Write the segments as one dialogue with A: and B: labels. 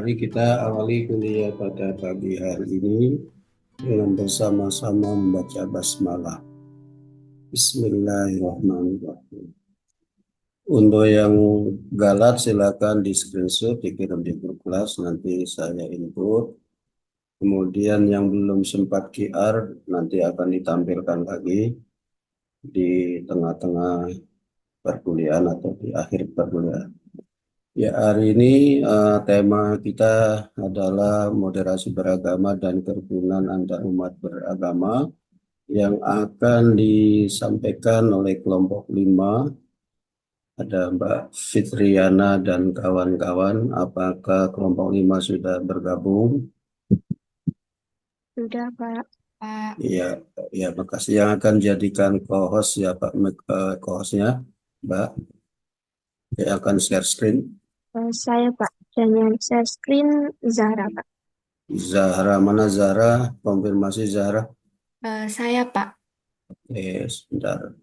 A: Mari kita awali kuliah pada pagi hari ini dengan bersama-sama membaca basmalah. Bismillahirrahmanirrahim. Untuk yang galat silakan di screenshot, dikirim di grup kelas, nanti saya input. Kemudian yang belum sempat QR nanti akan ditampilkan lagi di tengah-tengah perkuliahan atau di akhir perkuliahan. Ya, hari ini tema kita adalah moderasi beragama dan kerukunan antar umat beragama yang akan disampaikan oleh kelompok 5. Ada Mbak Fitriana dan kawan-kawan. Apakah kelompok 5 sudah bergabung?
B: Sudah, Pak.
A: Iya, ya, makasih. Yang akan jadikan co-host ya Pak, co-hostnya Mbak, yang akan share screen.
B: Saya, Pak. Dan yang share screen Zahra, Pak.
A: Zahra, mana Zahra? Konfirmasi Zahra.
C: Saya, Pak.
A: Sebentar.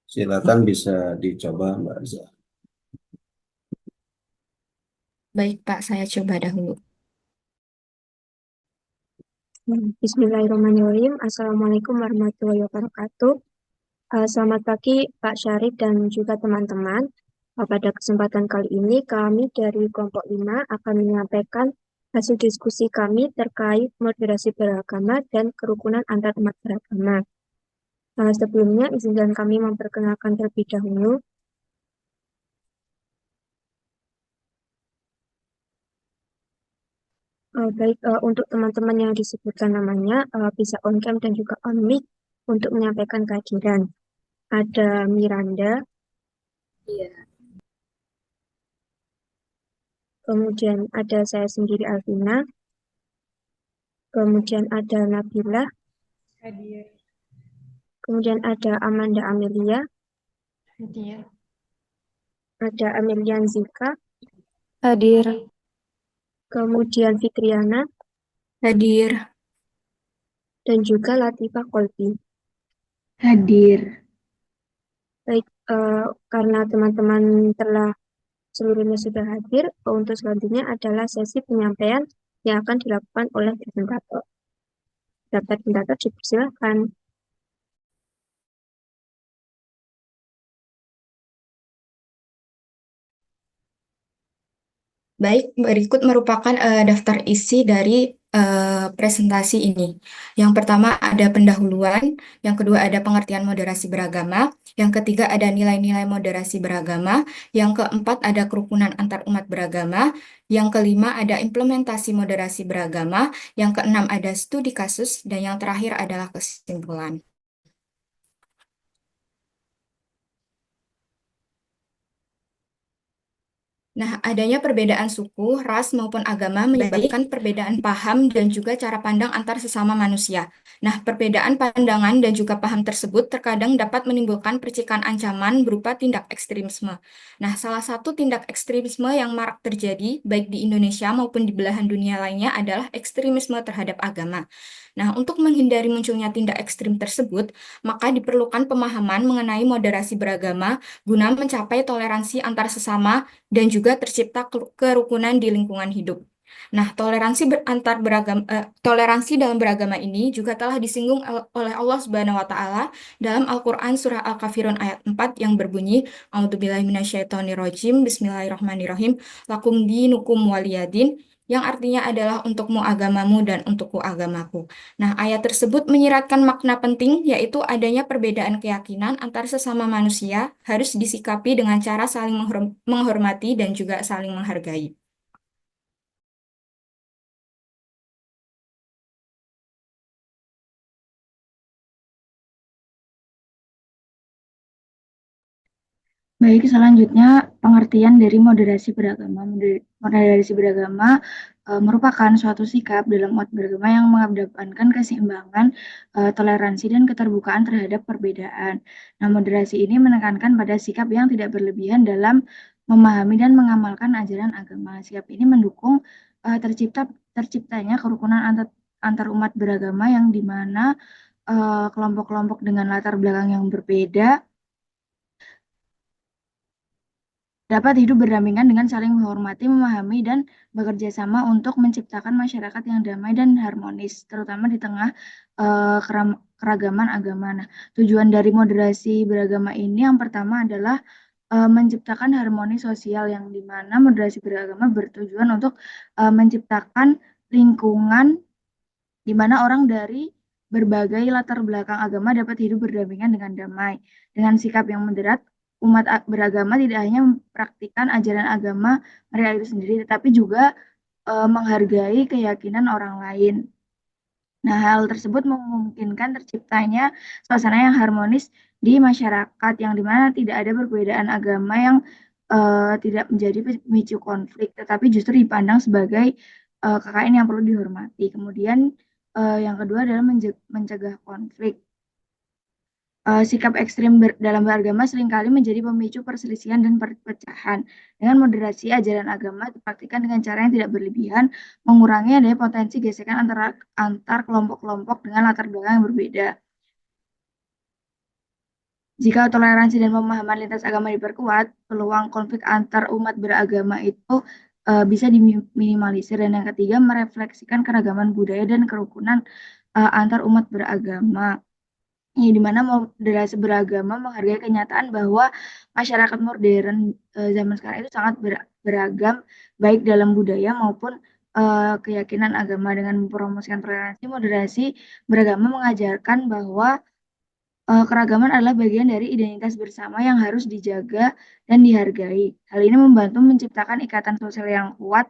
A: Silakan bisa dicoba Mbak Zahra.
C: Baik, Pak. Saya coba dahulu.
B: Bismillahirrahmanirrahim. Assalamualaikum warahmatullahi wabarakatuh. Selamat pagi, Pak Syarif dan juga teman-teman. Pada kesempatan kali ini, kami dari kelompok 5 akan menyampaikan hasil diskusi kami terkait moderasi beragama dan kerukunan antar umat beragama. Sebelumnya, izinkan kami memperkenalkan terlebih dahulu. Baik, untuk teman-teman yang disebutkan namanya, bisa on cam dan juga on mic untuk menyampaikan kehadiran. Ada Miranda,
C: Iya.
B: kemudian ada saya sendiri Alvina, kemudian ada Nabila,
C: Hadir.
B: kemudian ada Amanda Amelia,
C: Hadir.
B: ada Amelian Zika,
C: Hadir.
B: kemudian Fitriana,
C: Hadir.
B: dan juga Latifah Kolbi.
C: Hadir.
B: Baik, karena teman-teman telah seluruhnya sudah hadir, untuk selanjutnya adalah sesi penyampaian yang akan dilakukan oleh presentator. Dapat presentator dipersilakan.
C: Baik, berikut merupakan daftar isi dari presentasi ini. Yang pertama ada pendahuluan, yang kedua ada pengertian moderasi beragama, yang ketiga ada nilai-nilai moderasi beragama, yang keempat ada kerukunan antar umat beragama, yang kelima ada implementasi moderasi beragama, yang keenam ada studi kasus, dan yang terakhir adalah kesimpulan. Nah, adanya perbedaan suku, ras, maupun agama menyebabkan perbedaan paham dan juga cara pandang antar sesama manusia. Nah, perbedaan pandangan dan juga paham tersebut terkadang dapat menimbulkan percikan ancaman berupa tindak ekstremisme. Nah, salah satu tindak ekstremisme yang marak terjadi baik di Indonesia maupun di belahan dunia lainnya adalah ekstremisme terhadap agama. Nah, untuk menghindari munculnya tindak ekstrim tersebut, maka diperlukan pemahaman mengenai moderasi beragama guna mencapai toleransi antar sesama dan juga tercipta kerukunan di lingkungan hidup. Nah, toleransi dalam beragama ini juga telah disinggung oleh Allah Subhanahu wa taala dalam Al-Qur'an surah Al-Kafirun ayat 4 yang berbunyi A'udzubillahi minasyaitonirrajim Bismillahirrahmanirrahim lakum dinukum waliyadin yang artinya adalah untukmu agamamu dan untukku agamaku. Nah, ayat tersebut menyiratkan makna penting yaitu adanya perbedaan keyakinan antar sesama manusia harus disikapi dengan cara saling menghormati dan juga saling menghargai.
D: Baik, selanjutnya pengertian dari moderasi beragama. Moderasi beragama merupakan suatu sikap dalam umat beragama yang mengedepankan keseimbangan, toleransi, dan keterbukaan terhadap perbedaan. Nah, moderasi ini menekankan pada sikap yang tidak berlebihan dalam memahami dan mengamalkan ajaran agama. Sikap ini mendukung terciptanya kerukunan antar umat beragama yang dimana kelompok-kelompok dengan latar belakang yang berbeda dapat hidup berdampingan dengan saling menghormati, memahami, dan bekerja sama untuk menciptakan masyarakat yang damai dan harmonis, terutama di tengah keragaman agama. Nah, tujuan dari moderasi beragama ini yang pertama adalah menciptakan harmoni sosial, yang dimana moderasi beragama bertujuan untuk menciptakan lingkungan di mana orang dari berbagai latar belakang agama dapat hidup berdampingan dengan damai. Dengan sikap yang moderat, umat beragama tidak hanya mempraktikkan ajaran agama mereka itu sendiri, tetapi juga menghargai keyakinan orang lain. Nah, hal tersebut memungkinkan terciptanya suasana yang harmonis di masyarakat, yang dimana tidak ada perbedaan agama yang tidak menjadi pemicu konflik, tetapi justru dipandang sebagai KKN yang perlu dihormati. Kemudian yang kedua adalah mencegah konflik. Sikap ekstrim dalam beragama seringkali menjadi pemicu perselisihan dan perpecahan. Dengan moderasi ajaran agama dipraktikkan dengan cara yang tidak berlebihan, mengurangi adanya potensi gesekan antar kelompok-kelompok dengan latar belakang yang berbeda. Jika toleransi dan pemahaman lintas agama diperkuat, peluang konflik antar umat beragama itu bisa diminimalisir. Dan yang ketiga, merefleksikan keragaman budaya dan kerukunan antar umat beragama. Di mana moderasi beragama menghargai kenyataan bahwa masyarakat modern zaman sekarang itu sangat beragam, baik dalam budaya maupun keyakinan agama. Dengan mempromosikan toleransi, moderasi beragama mengajarkan bahwa keragaman adalah bagian dari identitas bersama yang harus dijaga dan dihargai. Hal ini membantu menciptakan ikatan sosial yang kuat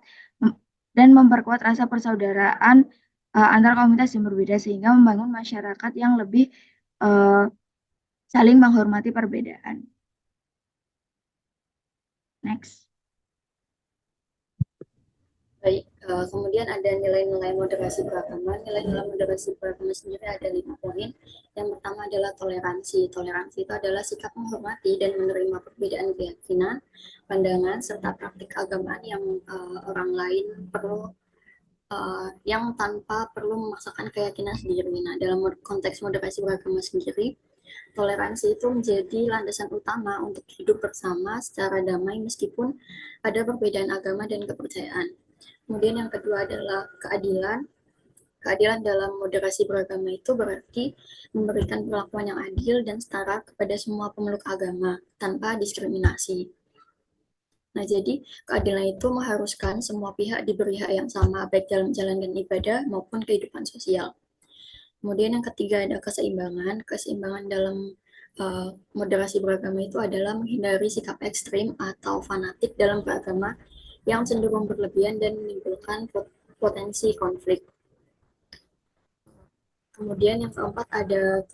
D: dan memperkuat rasa persaudaraan antar komunitas yang berbeda, sehingga membangun masyarakat yang lebih saling menghormati perbedaan. Next.
E: Baik, kemudian ada nilai-nilai moderasi beragama. Nilai-nilai moderasi beragama sendiri ada 5 poin. Yang pertama adalah toleransi. Toleransi itu adalah sikap menghormati dan menerima perbedaan keyakinan, pandangan, serta praktik keagamaan yang orang lain perlu yang tanpa perlu memaksakan keyakinan sendiri. Nah, dalam konteks moderasi beragama sendiri, toleransi itu menjadi landasan utama untuk hidup bersama secara damai meskipun ada perbedaan agama dan kepercayaan. Kemudian yang kedua adalah keadilan. Keadilan dalam moderasi beragama itu berarti memberikan perlakuan yang adil dan setara kepada semua pemeluk agama tanpa diskriminasi. Nah, jadi keadilan itu mengharuskan semua pihak diberi hak yang sama, baik dalam menjalankan ibadah maupun kehidupan sosial. Kemudian yang ketiga ada keseimbangan. Keseimbangan dalam moderasi beragama itu adalah menghindari sikap ekstrim atau fanatik dalam beragama yang cenderung berlebihan dan menimbulkan potensi konflik. Kemudian yang keempat ada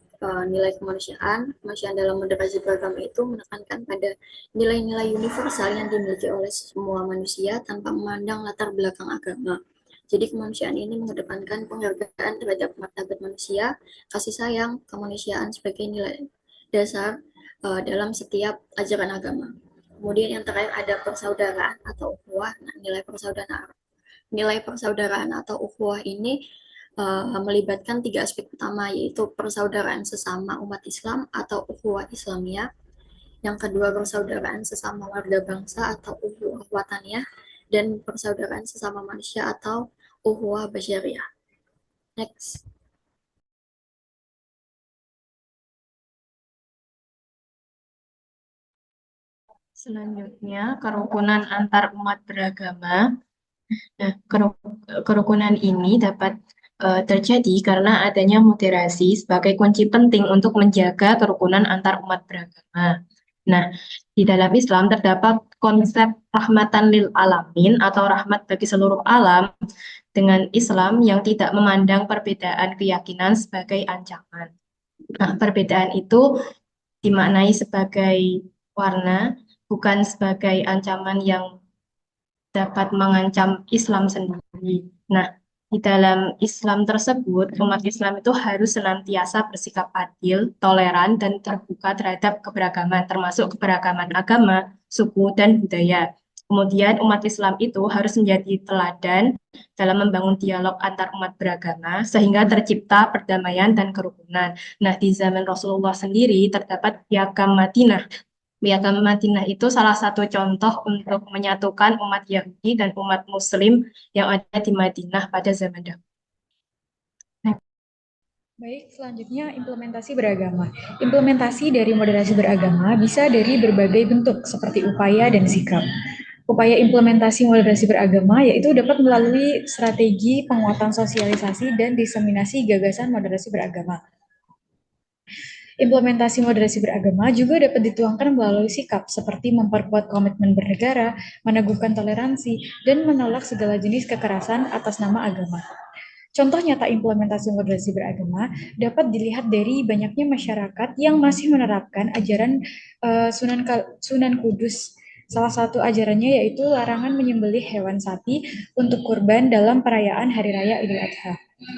E: nilai kemanusiaan. Kemanusiaan dalam moderasi beragama itu menekankan pada nilai-nilai universal yang dimiliki oleh semua manusia tanpa memandang latar belakang agama. Jadi kemanusiaan ini mengedepankan penghargaan terhadap martabat manusia, kasih sayang, kemanusiaan sebagai nilai dasar dalam setiap ajaran agama. Kemudian yang terakhir ada persaudaraan atau ukhuwah. Nah, nilai persaudaraan atau ukhuwah ini melibatkan 3 aspek utama, yaitu persaudaraan sesama umat Islam atau ukhuwah Islamiyah. Yang kedua, persaudaraan sesama warga bangsa atau ukhuwah wataniyah, dan persaudaraan sesama manusia atau ukhuwah basyariah. Next.
F: Selanjutnya, kerukunan antar umat beragama. Nah, kerukunan ini dapat terjadi karena adanya moderasi sebagai kunci penting untuk menjaga kerukunan antar umat beragama. Nah, di dalam Islam terdapat konsep rahmatan lil alamin atau rahmat bagi seluruh alam dengan Islam yang tidak memandang perbedaan keyakinan sebagai ancaman. Nah, perbedaan itu dimaknai sebagai warna, bukan sebagai ancaman yang dapat mengancam Islam sendiri. Nah, di dalam Islam tersebut, umat Islam itu harus senantiasa bersikap adil, toleran, dan terbuka terhadap keberagaman, termasuk keberagaman agama, suku, dan budaya. Kemudian umat Islam itu harus menjadi teladan dalam membangun dialog antar umat beragama, sehingga tercipta perdamaian dan kerukunan. Nah, di zaman Rasulullah sendiri terdapat piagam Madinah Piagam Madinah itu salah satu contoh untuk menyatukan umat Yahudi dan umat Muslim yang ada di Madinah pada zaman dahulu.
G: Baik, selanjutnya implementasi beragama. Implementasi dari moderasi beragama bisa dari berbagai bentuk seperti upaya dan sikap. Upaya implementasi moderasi beragama yaitu dapat melalui strategi penguatan sosialisasi dan diseminasi gagasan moderasi beragama. Implementasi moderasi beragama juga dapat dituangkan melalui sikap seperti memperkuat komitmen bernegara, meneguhkan toleransi, dan menolak segala jenis kekerasan atas nama agama. Contoh nyata implementasi moderasi beragama dapat dilihat dari banyaknya masyarakat yang masih menerapkan ajaran Sunan Kudus. Salah satu ajarannya yaitu larangan menyembelih hewan sapi untuk kurban dalam perayaan Hari Raya Idul Adha.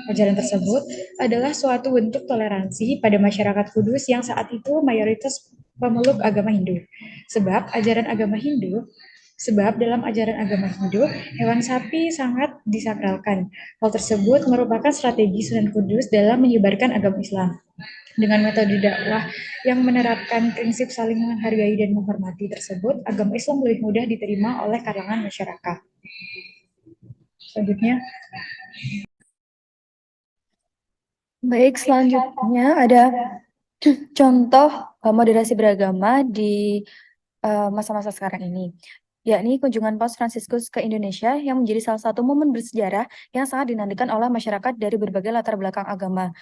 G: Ajaran tersebut adalah suatu bentuk toleransi pada masyarakat Kudus yang saat itu mayoritas pemeluk agama Hindu. Sebab dalam ajaran agama Hindu, hewan sapi sangat disakralkan. Hal tersebut merupakan strategi Sunan Kudus dalam menyebarkan agama Islam. Dengan metode dakwah yang menerapkan prinsip saling menghargai dan menghormati tersebut, agama Islam lebih mudah diterima oleh kalangan masyarakat. Selanjutnya.
H: Baik, selanjutnya ada contoh moderasi beragama di masa-masa sekarang ini, yakni kunjungan Paus Fransiskus ke Indonesia yang menjadi salah satu momen bersejarah yang sangat dinantikan oleh masyarakat dari berbagai latar belakang agama.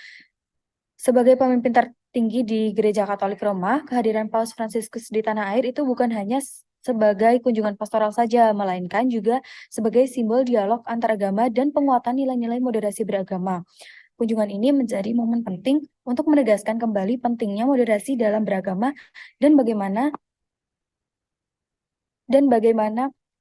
H: Sebagai pemimpin tertinggi di Gereja Katolik Roma, kehadiran Paus Fransiskus di tanah air itu bukan hanya sebagai kunjungan pastoral saja, melainkan juga sebagai simbol dialog antar agama dan penguatan nilai-nilai moderasi beragama. Kunjungan ini menjadi momen penting untuk menegaskan kembali pentingnya moderasi dalam beragama dan bagaimana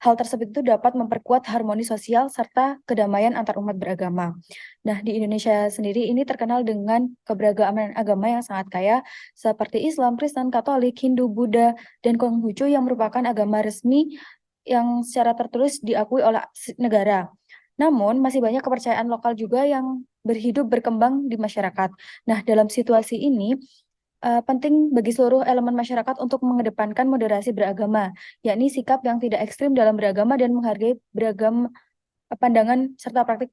H: hal tersebut itu dapat memperkuat harmoni sosial serta kedamaian antar umat beragama. Nah, di Indonesia sendiri ini terkenal dengan keberagaman agama yang sangat kaya seperti Islam, Kristen, Katolik, Hindu, Buddha, dan Konghucu yang merupakan agama resmi yang secara tertulis diakui oleh negara. Namun, masih banyak kepercayaan lokal juga yang berkembang di masyarakat. Nah, dalam situasi ini, penting bagi seluruh elemen masyarakat untuk mengedepankan moderasi beragama, yakni sikap yang tidak ekstrim dalam beragama dan menghargai beragam pandangan serta praktik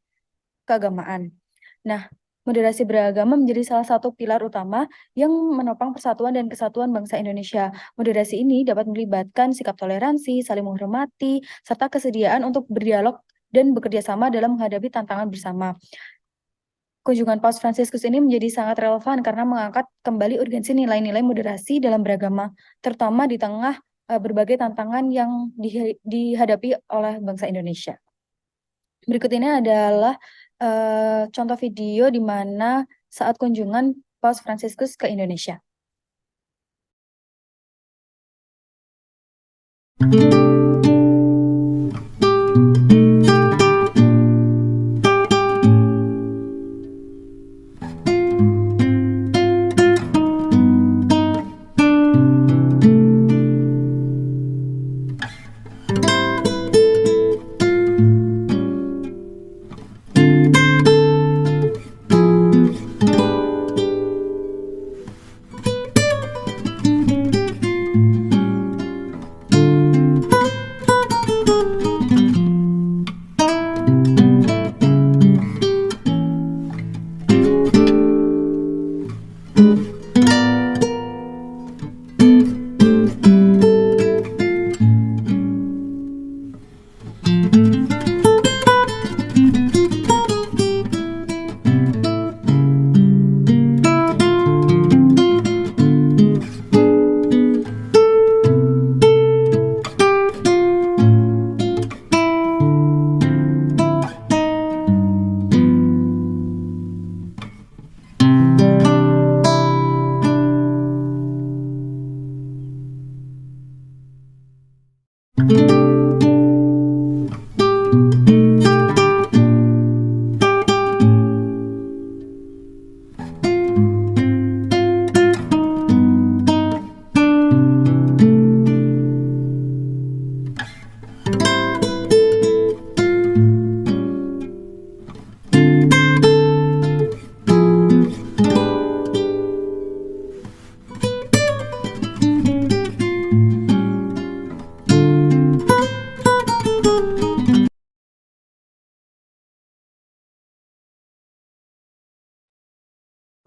H: keagamaan. Nah, moderasi beragama menjadi salah satu pilar utama yang menopang persatuan dan kesatuan bangsa Indonesia. Moderasi ini dapat melibatkan sikap toleransi, saling menghormati, serta kesediaan untuk berdialog dan bekerja sama dalam menghadapi tantangan bersama. Kunjungan Paus Fransiskus ini menjadi sangat relevan karena mengangkat kembali urgensi nilai-nilai moderasi dalam beragama, terutama di tengah berbagai tantangan yang dihadapi oleh bangsa Indonesia. Berikut ini adalah contoh video di mana saat kunjungan Paus Fransiskus ke Indonesia.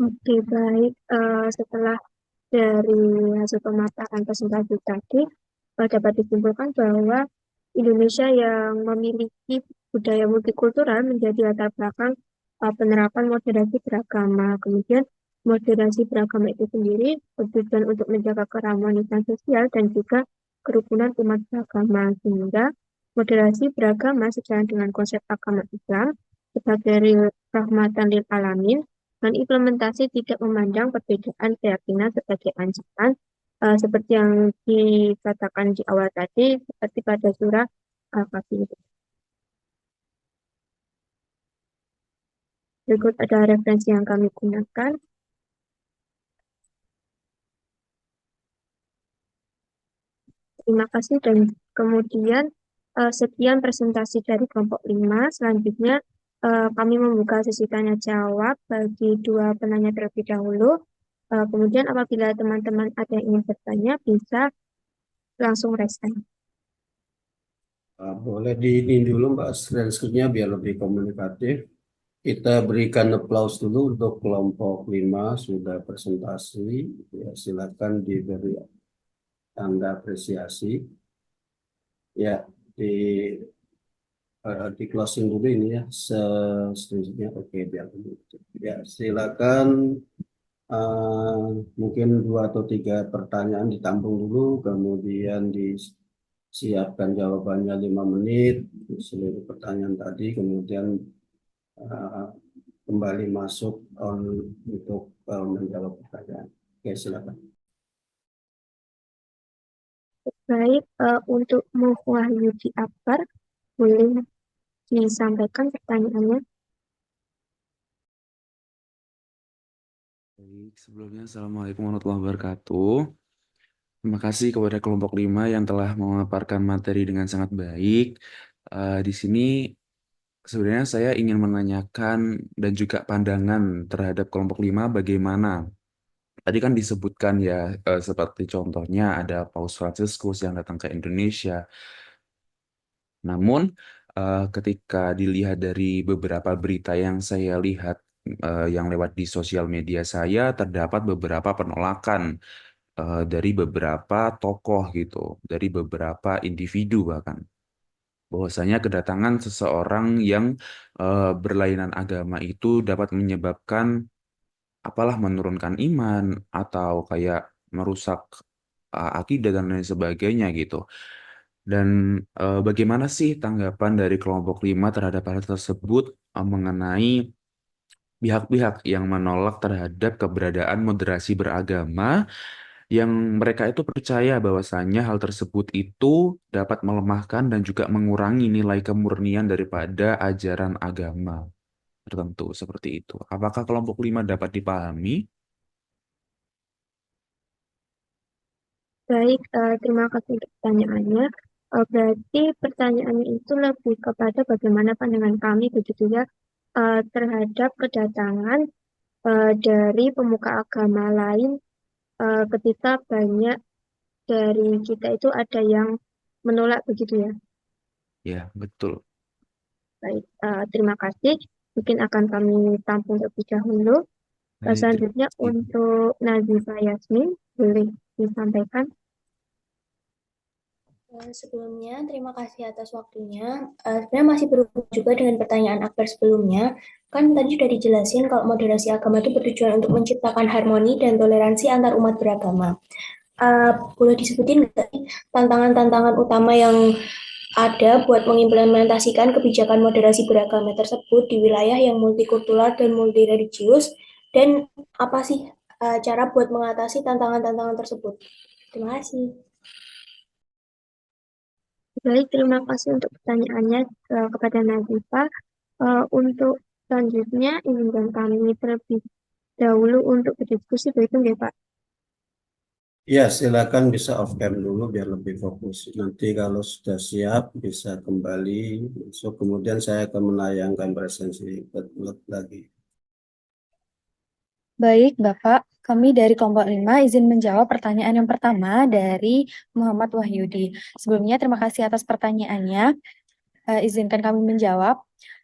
B: Oke, baik. Setelah dari hasil pemaparan presentasi tadi, dapat disimpulkan bahwa Indonesia yang memiliki budaya multikultural menjadi latar belakang penerapan moderasi beragama. Kemudian, moderasi beragama itu sendiri bertujuan untuk menjaga keharmonisan sosial dan juga kerukunan umat beragama. Sehingga moderasi beragama sejalan dengan konsep agama Islam sebagai rahmatan lil alamin dan implementasi tidak memandang perbedaan keyakinan sebagai ancaman, seperti yang dikatakan di awal tadi, seperti pada surah Al-Fatih. Berikut ada referensi yang kami gunakan. Terima kasih dan kemudian sekian presentasi dari kelompok 5. Selanjutnya kami membuka sesi tanya jawab bagi dua penanya terlebih dahulu. Kemudian apabila teman-teman ada yang ingin bertanya bisa langsung raise hand.
A: Boleh di ini dulu Mbak screen-nya biar lebih komunikatif. Kita berikan applause dulu untuk kelompok 5 sudah presentasi. Ya, silakan diberi tanda apresiasi. Ya, di closing dulu ini ya, seterusnya. Oke, biar dulu. Ya, silakan. Mungkin 2 atau 3 pertanyaan ditampung dulu, kemudian disiapkan jawabannya 5 menit seluruh pertanyaan tadi, kemudian uh, kembali masuk untuk menjawab pertanyaan. Oke, silakan.
B: Baik, untuk Wahyudi Akbar, boleh disampaikan pertanyaannya.
I: Baik, sebelumnya Assalamualaikum warahmatullahi wabarakatuh. Terima kasih kepada kelompok 5 yang telah memaparkan materi dengan sangat baik. Di sini sebenarnya saya ingin menanyakan dan juga pandangan terhadap kelompok 5 bagaimana. Tadi kan disebutkan ya, seperti contohnya ada Paus Fransiskus yang datang ke Indonesia. Namun, ketika dilihat dari beberapa berita yang saya lihat yang lewat di sosial media saya, terdapat beberapa penolakan dari beberapa tokoh gitu, dari beberapa individu bahkan, bahwasanya kedatangan seseorang yang berlainan agama itu dapat menyebabkan apalah menurunkan iman atau kayak merusak akidah dan lain sebagainya gitu. Dan bagaimana sih tanggapan dari kelompok 5 terhadap hal tersebut mengenai pihak-pihak yang menolak terhadap keberadaan moderasi beragama yang mereka itu percaya bahwasannya hal tersebut itu dapat melemahkan dan juga mengurangi nilai kemurnian daripada ajaran agama tertentu seperti itu. Apakah kelompok 5 dapat dipahami?
B: Baik, terima kasih untuk pertanyaannya. Berarti pertanyaannya itu lebih kepada bagaimana pandangan kami begitu ya terhadap kedatangan dari pemuka agama lain ketika banyak dari kita itu ada yang menolak begitu ya.
I: Ya, betul.
B: Baik, terima kasih. Mungkin akan kami tampung terlebih dahulu.
I: Baik,
B: Selanjutnya
I: terima kasih.
B: untuk Nazifa Yasmin, boleh disampaikan.
E: Sebelumnya, terima kasih atas waktunya. Sebenarnya masih berhubung juga dengan pertanyaan Akbar sebelumnya. Kan tadi sudah dijelasin kalau moderasi agama itu bertujuan untuk menciptakan harmoni dan toleransi antar umat beragama. Boleh disebutin nggak sih tantangan-tantangan utama yang ada buat mengimplementasikan kebijakan moderasi beragama tersebut di wilayah yang multikultural dan multireligius, dan apa sih cara buat mengatasi tantangan-tantangan tersebut? Terima kasih.
B: Baik, terima kasih untuk pertanyaannya kepada Nazifa. Untuk selanjutnya, izinkan kami terlebih dahulu untuk berdiskusi, begitu ya Pak?
A: Ya, silakan bisa off cam dulu biar lebih fokus. Nanti kalau sudah siap bisa kembali masuk. Kemudian saya akan menayangkan presentasi lagi.
H: Baik, Bapak. Kami dari kelompok 5 izin menjawab pertanyaan yang pertama dari Muhammad Wahyudi. Sebelumnya, terima kasih atas pertanyaannya. izinkan kami menjawab.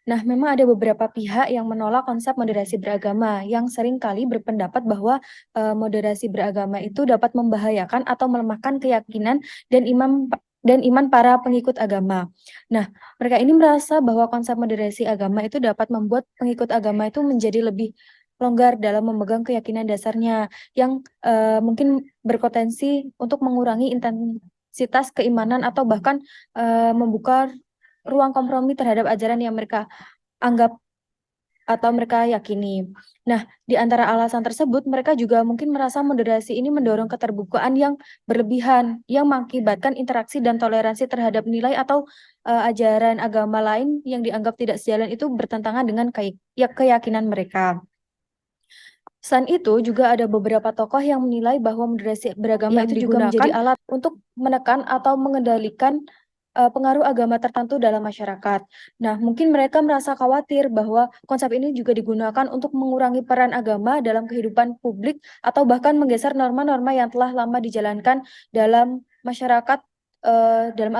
H: Nah, memang ada beberapa pihak yang menolak konsep moderasi beragama yang seringkali berpendapat bahwa moderasi beragama itu dapat membahayakan atau melemahkan keyakinan dan iman para pengikut agama. Nah, mereka ini merasa bahwa konsep moderasi agama itu dapat membuat pengikut agama itu menjadi lebih longgar dalam memegang keyakinan dasarnya yang mungkin berpotensi untuk mengurangi intensitas keimanan atau bahkan membuka ruang kompromi terhadap ajaran yang mereka anggap atau mereka yakini. Nah, di antara alasan tersebut, mereka juga mungkin merasa moderasi ini mendorong keterbukaan yang berlebihan, yang mengakibatkan interaksi dan toleransi terhadap nilai atau ajaran agama lain yang dianggap tidak sejalan itu bertentangan dengan keyakinan mereka. Selain itu, juga ada beberapa tokoh yang menilai bahwa moderasi beragama itu juga menjadi alat untuk menekan atau mengendalikan pengaruh agama tertentu dalam masyarakat. Nah, mungkin mereka merasa khawatir bahwa konsep ini juga digunakan untuk mengurangi peran agama dalam kehidupan publik atau bahkan menggeser norma-norma yang telah lama dijalankan dalam masyarakat dalam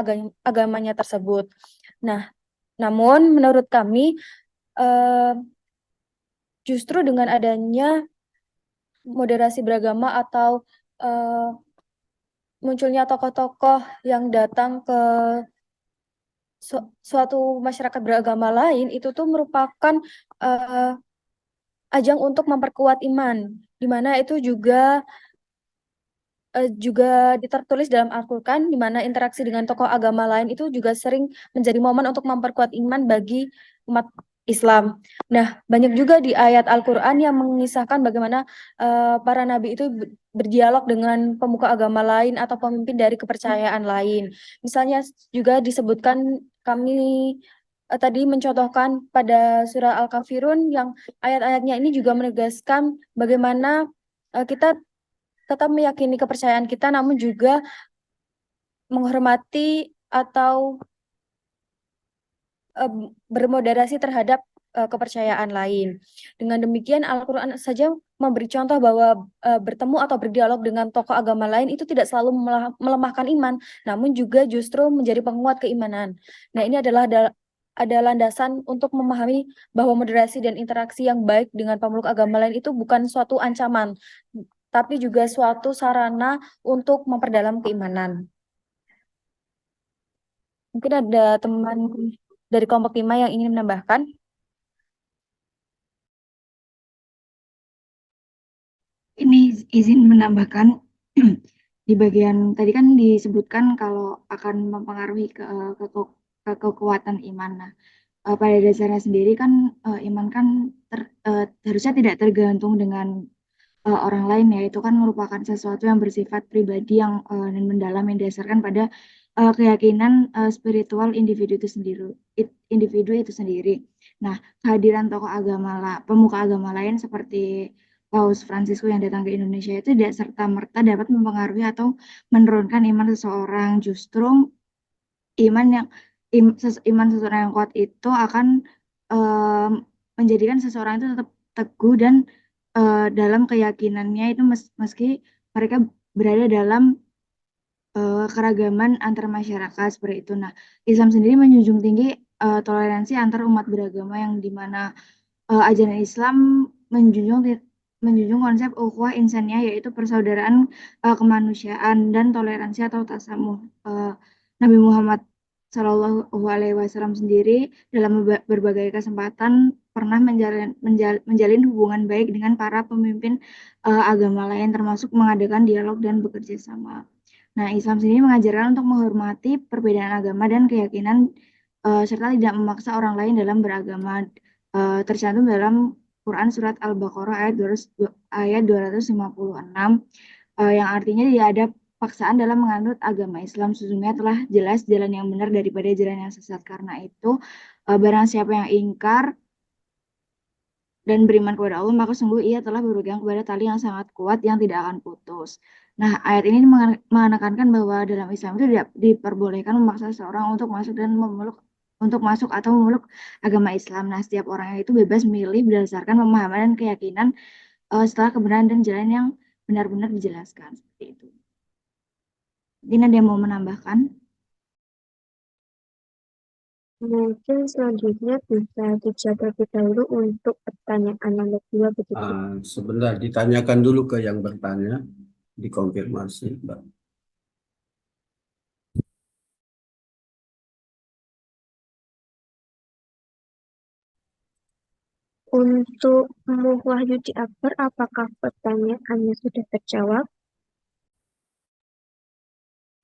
H: agamanya tersebut. Nah, namun menurut kami justru dengan adanya moderasi beragama atau munculnya tokoh-tokoh yang datang ke suatu masyarakat beragama lain itu tuh merupakan ajang untuk memperkuat iman, di mana itu juga tertulis dalam Al-Quran, di mana interaksi dengan tokoh agama lain itu juga sering menjadi momen untuk memperkuat iman bagi umat Islam. Nah, banyak juga di ayat Al-Quran yang mengisahkan bagaimana para nabi itu berdialog dengan pemuka agama lain atau pemimpin dari kepercayaan lain. Misalnya juga disebutkan kami tadi mencontohkan pada surah Al-Kafirun yang ayat-ayatnya ini juga menegaskan bagaimana kita tetap meyakini kepercayaan kita, namun juga menghormati atau bermoderasi terhadap kepercayaan lain. Dengan demikian, Al-Quran saja memberi contoh bahwa bertemu atau berdialog dengan tokoh agama lain itu tidak selalu melemahkan iman, namun juga justru menjadi penguat keimanan. Nah, ini adalah ada landasan untuk memahami bahwa moderasi dan interaksi yang baik dengan pemeluk agama lain itu bukan suatu ancaman, tapi juga suatu sarana untuk memperdalam keimanan. Mungkin ada teman dari kelompok 5 yang ingin menambahkan.
D: Ini izin menambahkan di bagian tadi kan disebutkan kalau akan mempengaruhi kekuatan iman. Nah, pada dasarnya sendiri kan iman kan harusnya tidak tergantung dengan orang lain ya, itu kan merupakan sesuatu yang bersifat pribadi yang dan mendalam yang didasarkan pada keyakinan spiritual individu itu sendiri. Nah, kehadiran tokoh agama pemuka agama lain seperti Paus Fransiskus yang datang ke Indonesia itu tidak serta-merta dapat mempengaruhi atau menurunkan iman seseorang. Justru iman seseorang yang kuat itu akan menjadikan seseorang itu tetap teguh dan dalam keyakinannya itu meski mereka berada dalam keragaman antar masyarakat seperti itu. Nah, Islam sendiri menjunjung tinggi toleransi antar umat beragama yang dimana ajaran Islam menjunjung konsep ukhuwah insaniyah yaitu persaudaraan kemanusiaan dan toleransi atau tasamuh. Nabi Muhammad Shallallahu Alaihi Wasallam sendiri dalam berbagai kesempatan pernah menjalin hubungan baik dengan para pemimpin agama lain termasuk mengadakan dialog dan bekerja sama. Nah, Islam sendiri mengajarkan untuk menghormati perbedaan agama dan keyakinan serta tidak memaksa orang lain dalam beragama. Tercantum dalam Quran surat Al-Baqarah ayat 256 yang artinya tidak ada paksaan dalam menganut agama Islam. Sesungguhnya telah jelas jalan yang benar daripada jalan yang sesat. Karena itu barang siapa yang ingkar dan beriman kepada Allah, maka sungguh ia telah berpegang kepada tali yang sangat kuat yang tidak akan putus. Nah, ayat ini menekankan bahwa dalam Islam itu tidak diperbolehkan memaksa seorang untuk masuk atau memeluk agama Islam. Nah, setiap orang itu bebas memilih berdasarkan pemahaman dan keyakinan setelah kebenaran dan jalan yang benar-benar dijelaskan. Seperti itu. Mungkin ada yang mau menambahkan?
B: Mungkin selanjutnya bisa dijawab terlebih dahulu untuk pertanyaan nomor 2 begitu.
A: Sebentar, ditanyakan dulu ke yang bertanya, dikonfirmasi, Mbak.
B: Untuk Muhayyudi Akbar, apakah pertanyaannya sudah terjawab?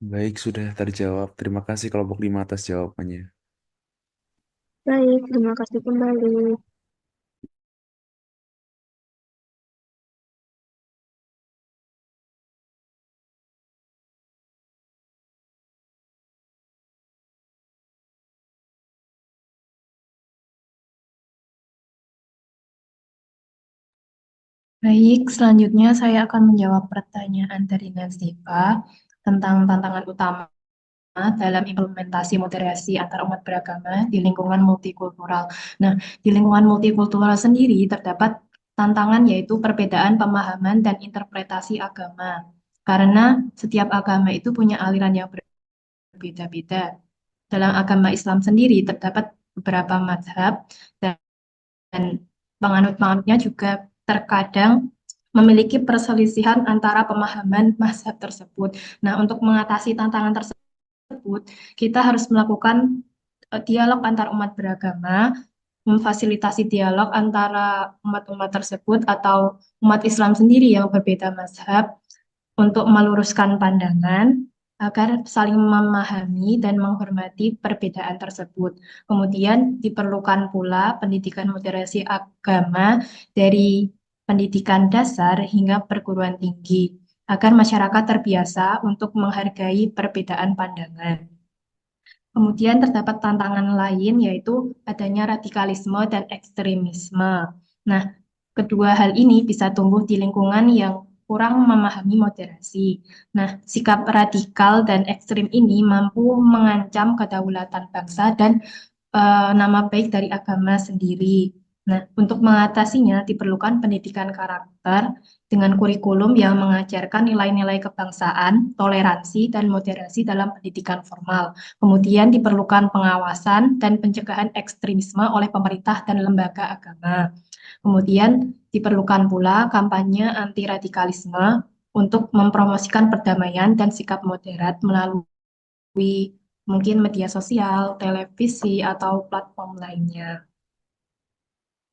I: Baik, sudah terjawab. Terima kasih kelompok 5 atas jawabannya.
B: Baik, terima kasih kembali.
F: Baik, selanjutnya saya akan menjawab pertanyaan dari Nazifa tentang tantangan utama dalam implementasi moderasi antar umat beragama di lingkungan multikultural. Nah, di lingkungan multikultural sendiri terdapat tantangan yaitu perbedaan pemahaman dan interpretasi agama. Karena setiap agama itu punya aliran yang berbeda-beda. Dalam agama Islam sendiri terdapat beberapa mazhab dan penganut-penganutnya juga terkadang memiliki perselisihan antara pemahaman mazhab tersebut. Nah, untuk mengatasi tantangan tersebut, kita harus melakukan dialog antar umat beragama, memfasilitasi dialog antara umat-umat tersebut atau umat Islam sendiri yang berbeda mazhab untuk meluruskan pandangan agar saling memahami dan menghormati perbedaan tersebut. Kemudian diperlukan pula pendidikan moderasi agama dari pendidikan dasar hingga perguruan tinggi agar masyarakat terbiasa untuk menghargai perbedaan pandangan. Kemudian terdapat tantangan lain yaitu adanya radikalisme dan ekstremisme. Nah, kedua hal ini bisa tumbuh di lingkungan yang kurang memahami moderasi. Nah, sikap radikal dan ekstrim ini mampu mengancam kedaulatan bangsa dan nama baik dari agama sendiri. Nah, untuk mengatasinya diperlukan pendidikan karakter dengan kurikulum yang mengajarkan nilai-nilai kebangsaan, toleransi, dan moderasi dalam pendidikan formal. Kemudian diperlukan pengawasan dan pencegahan ekstremisme oleh pemerintah dan lembaga agama. Kemudian diperlukan pula kampanye anti-radikalisme untuk mempromosikan perdamaian dan sikap moderat melalui mungkin media sosial, televisi, atau platform lainnya.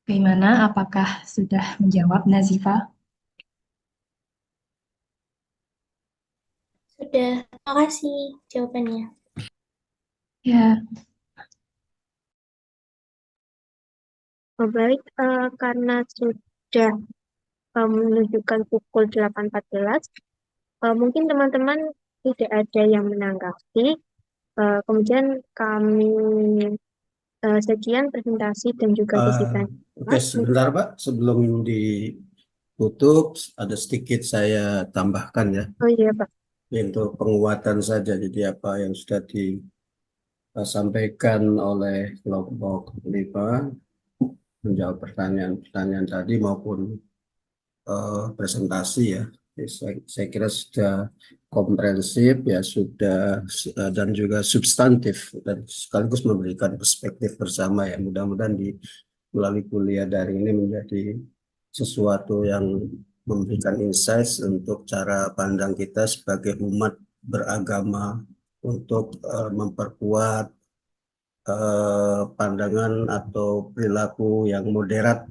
F: Bagaimana? Apakah sudah menjawab, Nazifa?
J: Sudah, terima kasih jawabannya.
F: Ya,
B: Baik, karena sudah menunjukkan pukul 8.14, mungkin teman-teman tidak ada yang menanggapi. Kemudian kami sekian presentasi dan juga sesi tanya.
A: Oke, sebentar Pak, sebelum ditutup ada sedikit saya tambahkan ya.
B: Oh iya Pak.
A: Untuk penguatan saja, jadi apa yang sudah disampaikan oleh kelompok 5 menjawab pertanyaan-pertanyaan tadi maupun presentasi ya. Saya kira sudah komprehensif ya, sudah dan juga substantif dan sekaligus memberikan perspektif bersama ya. Mudah-mudahan melalui kuliah daring ini menjadi sesuatu yang memberikan insight untuk cara pandang kita sebagai umat beragama untuk memperkuat pandangan atau perilaku yang moderat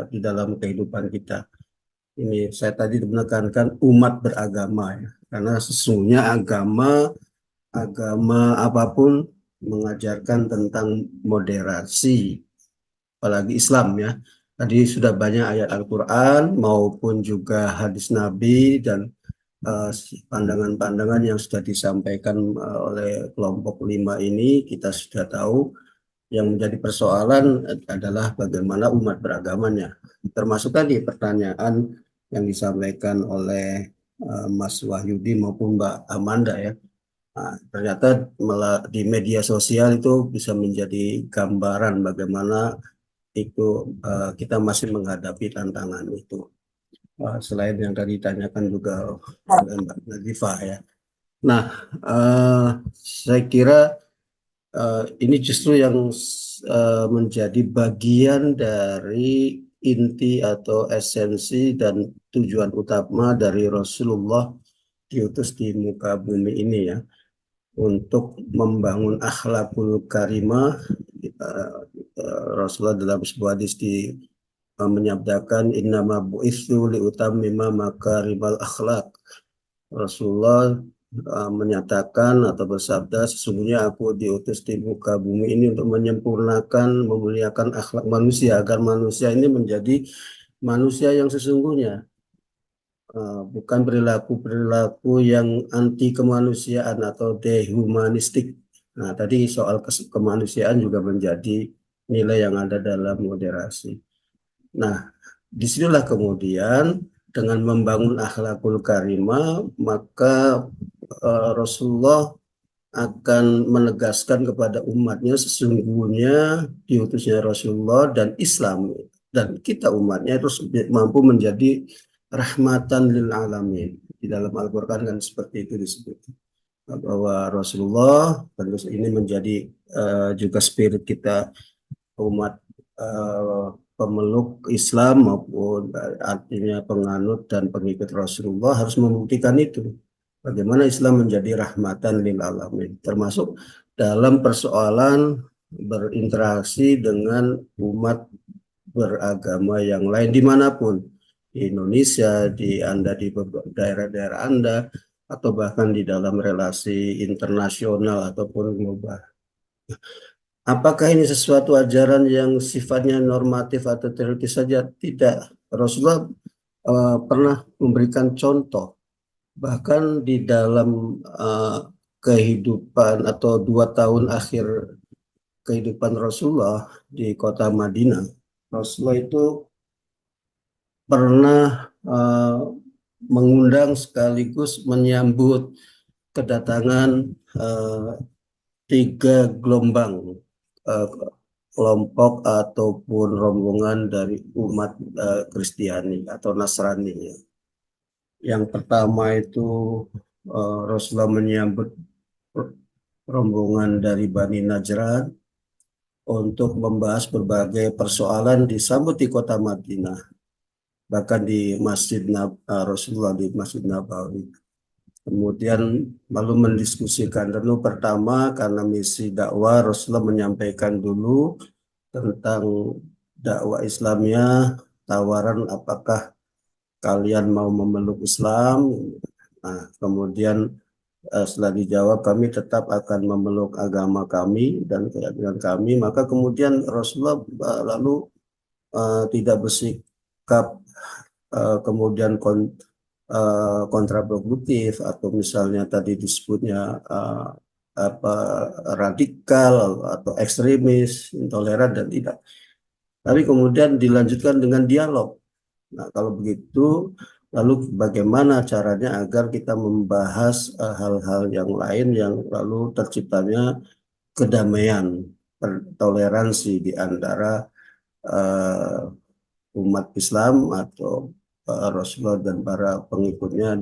A: di dalam kehidupan kita. Ini saya tadi menekankan umat beragama ya, karena sesungguhnya agama apapun mengajarkan tentang moderasi, apalagi Islam ya. Tadi sudah banyak ayat Al-Quran maupun juga hadis Nabi dan pandangan-pandangan yang sudah disampaikan oleh kelompok 5 ini kita sudah tahu. Yang menjadi persoalan adalah bagaimana umat beragamanya. Termasuk tadi pertanyaan yang disampaikan oleh Mas Wahyudi maupun Mbak Amanda ya. Nah, ternyata di media sosial itu bisa menjadi gambaran bagaimana itu kita masih menghadapi tantangan itu. Selain yang tadi ditanyakan juga oleh Mbak Nadifah ya. Nah, saya kira ini justru yang menjadi bagian dari inti atau esensi dan tujuan utama dari Rasulullah diutus di muka bumi ini ya, untuk membangun akhlakul karimah. Rasulullah dalam sebuah hadis menyabdakan innama bu'itsu liutammima makarimal akhlak. Rasulullah menyatakan atau bersabda, sesungguhnya aku diutus di muka bumi ini untuk menyempurnakan, memuliakan akhlak manusia agar manusia ini menjadi manusia yang sesungguhnya, bukan perilaku-perilaku yang anti kemanusiaan atau dehumanistik. Nah, tadi soal kemanusiaan juga menjadi nilai yang ada dalam moderasi. Nah, disinilah kemudian dengan membangun akhlakul karimah, maka Rasulullah akan menegaskan kepada umatnya sesungguhnya diutusnya Rasulullah dan Islam dan kita umatnya itu mampu menjadi rahmatan lil alamin. Di dalam Al-Quran kan seperti itu disebut bahwa Rasulullah tentu ini menjadi juga spirit kita umat pemeluk Islam maupun artinya penganut dan pengikut Rasulullah harus membuktikan itu. Bagaimana Islam menjadi rahmatan lil alamin, termasuk dalam persoalan berinteraksi dengan umat beragama yang lain dimanapun, di Indonesia, di Anda, di daerah-daerah Anda, atau bahkan di dalam relasi internasional ataupun global. Apakah ini sesuatu ajaran yang sifatnya normatif atau teoritis saja? Tidak. Rasulullah pernah memberikan contoh. Bahkan di dalam kehidupan atau 2 tahun akhir kehidupan Rasulullah di kota Madinah, Rasulullah itu pernah mengundang sekaligus menyambut kedatangan 3 gelombang kelompok ataupun rombongan dari umat Kristiani atau Nasrani. Yang pertama itu Rasulullah menyambut rombongan dari Bani Najran untuk membahas berbagai persoalan disambut di kota Madinah, bahkan di Masjid Rasulullah di Masjid Nabawi. Kemudian lalu mendiskusikan, tentu pertama karena misi dakwah Rasulullah menyampaikan dulu tentang dakwah Islamnya, tawaran apakah kalian mau memeluk Islam. Nah, kemudian setelah dijawab kami tetap akan memeluk agama kami dan keyakinan kami, maka kemudian Rasulullah lalu tidak bersikap kemudian kontraproduktif atau misalnya tadi disebutnya radikal atau ekstremis, intoleran dan tidak. Tapi kemudian dilanjutkan dengan dialog. Nah, kalau begitu, lalu bagaimana caranya agar kita membahas hal-hal yang lain yang lalu terciptanya kedamaian, toleransi di antara umat Islam atau Rasulullah dan para pengikutnya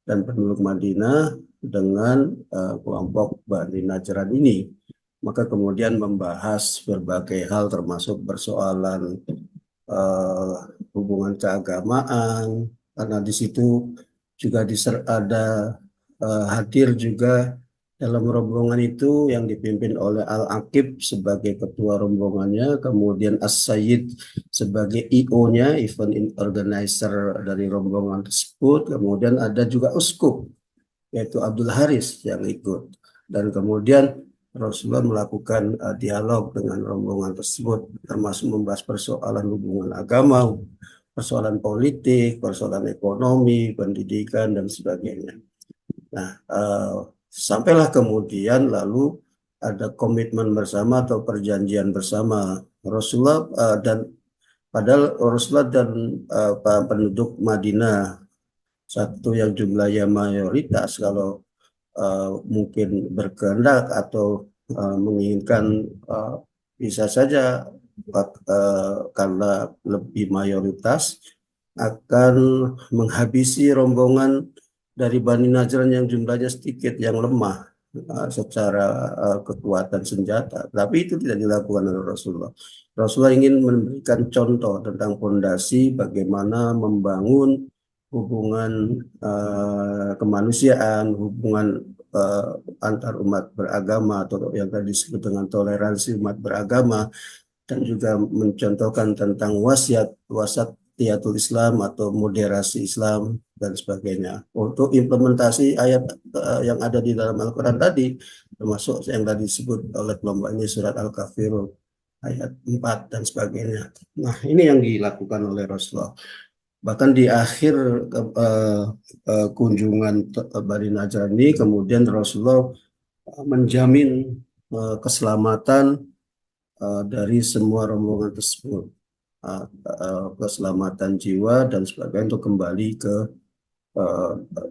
A: dan penduduk Madinah dengan kelompok Bani Najran ini. Maka kemudian membahas berbagai hal termasuk persoalan hubungan keagamaan, karena di situ juga ada hadir juga dalam rombongan itu yang dipimpin oleh Al-Aqib sebagai ketua rombongannya, kemudian As-Sayyid sebagai IO-nya, event organizer dari rombongan tersebut, kemudian ada juga Uskup yaitu Abdul Haris yang ikut, dan kemudian Rasulullah melakukan dialog dengan rombongan tersebut, termasuk membahas persoalan hubungan agama, persoalan politik, persoalan ekonomi, pendidikan, dan sebagainya. Nah, sampailah kemudian lalu ada komitmen bersama atau perjanjian bersama Rasulullah dan padahal Rasulullah dan penduduk Madinah satu yang jumlahnya mayoritas, kalau mungkin berkehendak atau menginginkan bisa saja karena lebih mayoritas akan menghabisi rombongan dari Bani Najran yang jumlahnya sedikit, yang lemah. secara kekuatan senjata, tapi itu tidak dilakukan oleh Rasulullah. Rasulullah ingin memberikan contoh tentang fondasi bagaimana membangun hubungan kemanusiaan, hubungan antar umat beragama atau yang tadi disebut dengan toleransi umat beragama, dan juga mencontohkan tentang wasatiyatul Islam atau moderasi Islam dan sebagainya. Untuk implementasi ayat yang ada di dalam Al-Quran tadi, termasuk yang tadi disebut oleh kelompok ini surat Al-Kafirun ayat 4 dan sebagainya. Nah, ini yang dilakukan oleh Rasulullah. Bahkan di akhir kunjungan Bani Najran ini, kemudian Rasulullah menjamin keselamatan dari semua rombongan tersebut, keselamatan jiwa dan sebagainya untuk kembali ke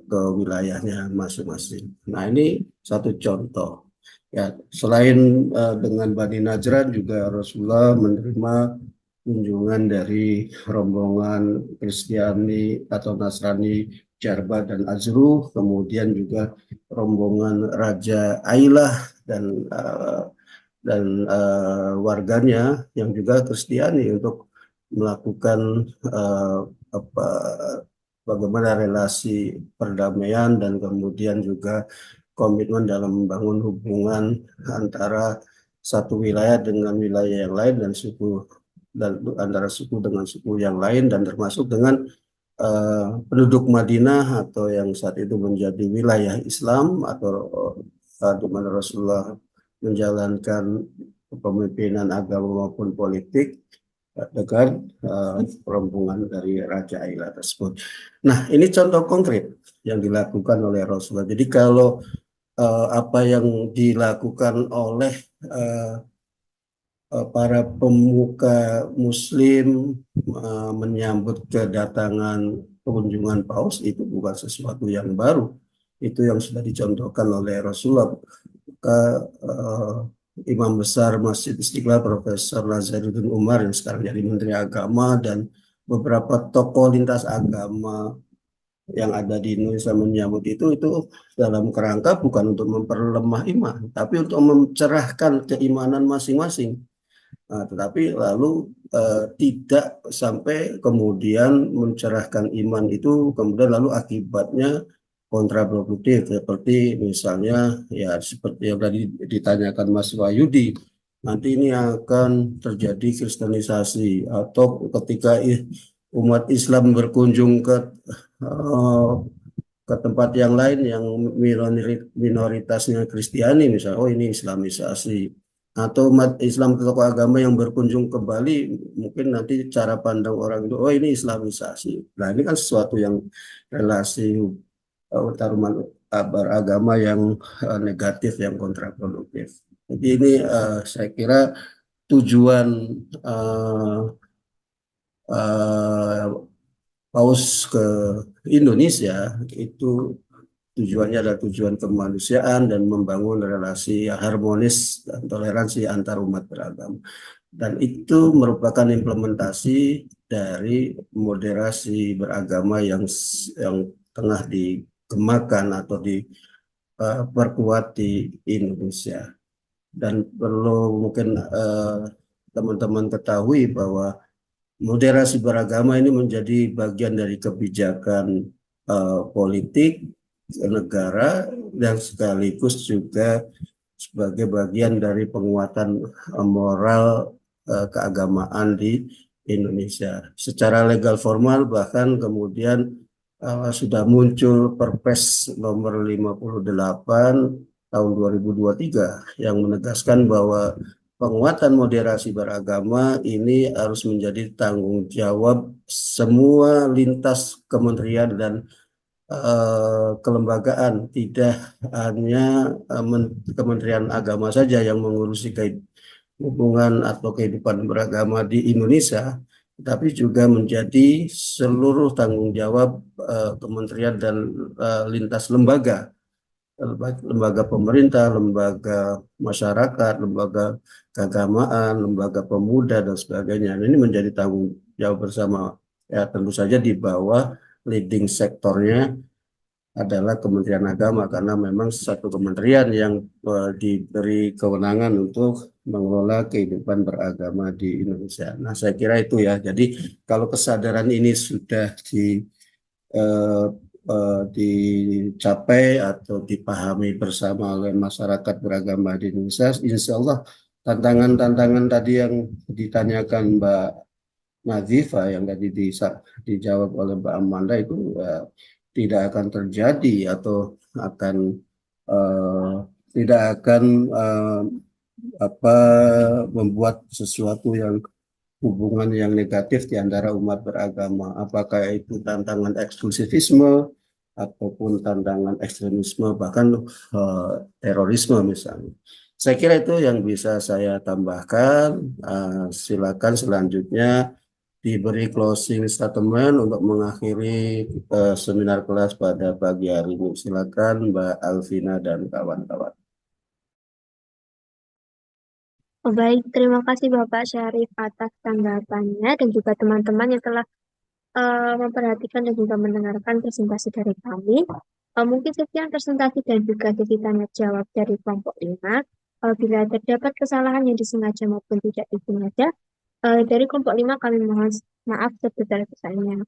A: wilayahnya masing-masing. Nah, ini satu contoh. Ya, selain dengan Bani Najran juga Rasulullah menerima kunjungan dari rombongan Kristiani atau Nasrani Jarba dan Azruh, kemudian juga rombongan Raja Ailah dan warganya yang juga Kristiani untuk melakukan bagaimana relasi perdamaian dan kemudian juga komitmen dalam membangun hubungan antara satu wilayah dengan wilayah yang lain dan antara suku dengan suku yang lain, dan termasuk dengan penduduk Madinah atau yang saat itu menjadi wilayah Islam atau di mana Rasulullah menjalankan kepemimpinan agama maupun politik dengan rombongan dari Raja Ailah tersebut. Nah, ini contoh konkret yang dilakukan oleh Rasulullah. Jadi kalau apa yang dilakukan oleh para pemuka Muslim menyambut kedatangan kunjungan Paus itu bukan sesuatu yang baru. Itu yang sudah dicontohkan oleh Rasulullah. Imam besar Masjid Istiqlal Profesor Nazaruddin Umar yang sekarang jadi Menteri Agama dan beberapa tokoh lintas agama yang ada di Indonesia menyambut itu dalam kerangka bukan untuk memperlemah iman, tapi untuk mencerahkan keimanan masing-masing. Nah, tetapi lalu tidak sampai kemudian mencerahkan iman itu kemudian lalu akibatnya kontraproduktif, seperti misalnya ya seperti yang tadi ditanyakan Mas Wahyudi, nanti ini akan terjadi kristenisasi, atau ketika umat Islam berkunjung ke tempat yang lain yang minoritasnya Kristiani misalnya, oh ini Islamisasi, atau umat Islam ke tokoh agama yang berkunjung ke Bali, mungkin nanti cara pandang orang itu, oh ini Islamisasi. Nah, ini kan sesuatu yang relasi antarumat beragama yang negatif, yang kontraproduktif. Jadi ini saya kira tujuan Paus ke Indonesia itu tujuannya adalah tujuan kemanusiaan dan membangun relasi harmonis dan toleransi antar umat beragama. Dan itu merupakan implementasi dari moderasi beragama yang tengah dikembangkan atau diperkuat di Indonesia. Dan perlu mungkin teman-teman ketahui bahwa moderasi beragama ini menjadi bagian dari kebijakan politik negara dan sekaligus juga sebagai bagian dari penguatan moral keagamaan di Indonesia. Secara legal formal bahkan kemudian sudah muncul Perpres nomor 58 tahun 2023 yang menegaskan bahwa penguatan moderasi beragama ini harus menjadi tanggung jawab semua lintas kementerian dan kelembagaan, tidak hanya Kementerian Agama saja yang mengurusi hubungan atau kehidupan beragama di Indonesia, tapi juga menjadi seluruh tanggung jawab kementerian dan lintas lembaga pemerintah, lembaga masyarakat, lembaga keagamaan, lembaga pemuda dan sebagainya. Ini menjadi tanggung jawab bersama, ya tentu saja di bawah leading sektornya adalah Kementerian Agama karena memang satu kementerian yang diberi kewenangan untuk mengelola kehidupan beragama di Indonesia. Nah, saya kira itu ya. Jadi kalau kesadaran ini sudah eh, dicapai atau dipahami bersama oleh masyarakat beragama di Indonesia, insya Allah tantangan-tantangan tadi yang ditanyakan Mbak Nazifa yang tadi dijawab oleh Mbak Amanda itu tidak akan terjadi atau akan eh, tidak akan apa membuat sesuatu yang hubungan yang negatif di antara umat beragama, apakah itu tantangan eksklusivisme ataupun tantangan ekstremisme, bahkan terorisme misalnya. Saya kira itu yang bisa saya tambahkan. Silakan selanjutnya diberi closing statement untuk mengakhiri seminar kelas pada pagi hari ini. Silakan Mbak Alvina dan kawan-kawan.
B: Baik, terima kasih Bapak Syarif atas tanggapannya dan juga teman-teman yang telah memperhatikan dan juga mendengarkan presentasi dari kami. Mungkin sekian presentasi dan juga sesi tanya jawab dari kelompok 5. Bila terdapat kesalahan yang disengaja maupun tidak disengaja, dari kelompok 5 kami mohon maaf sebesar-besarnya.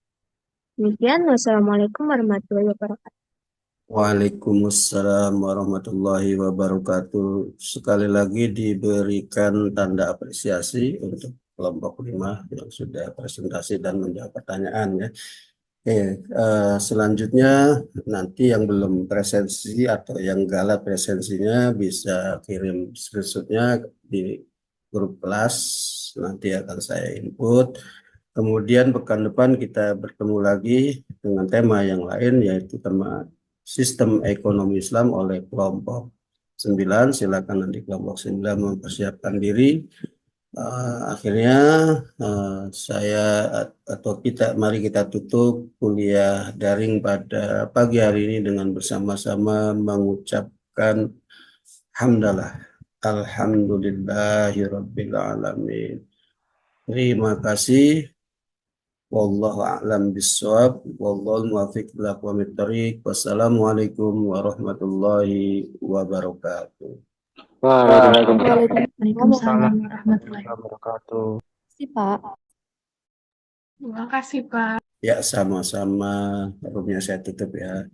B: Demikian, wassalamualaikum warahmatullahi wabarakatuh.
A: Waalaikumsalam warahmatullahi wabarakatuh. Sekali lagi diberikan tanda apresiasi untuk kelompok 5 yang sudah presentasi dan menjawab pertanyaan ya. Selanjutnya nanti yang belum presensi atau yang galat presensinya bisa kirim screenshotnya di grup kelas, nanti akan saya input. Kemudian pekan depan kita bertemu lagi dengan tema yang lain, yaitu tema sistem ekonomi Islam oleh kelompok 9. Silakan nanti kelompok 9 mempersiapkan diri. Akhirnya saya atau mari kita tutup kuliah daring pada pagi hari ini dengan bersama-sama mengucapkan hamdalah, alhamdulillahirabbil alamin. Terima kasih. Wallahu a'lam bishawab. Wallahu muwaffiq ila aqwamit thoriq. Wassalamualaikum warahmatullahi wabarakatuh.
D: Waalaikumsalam warahmatullahi
K: wabarakatuh.
H: Terima kasih, Pak.
D: Terima kasih, Pak.
A: Ya, sama-sama. Roomnya saya tutup ya.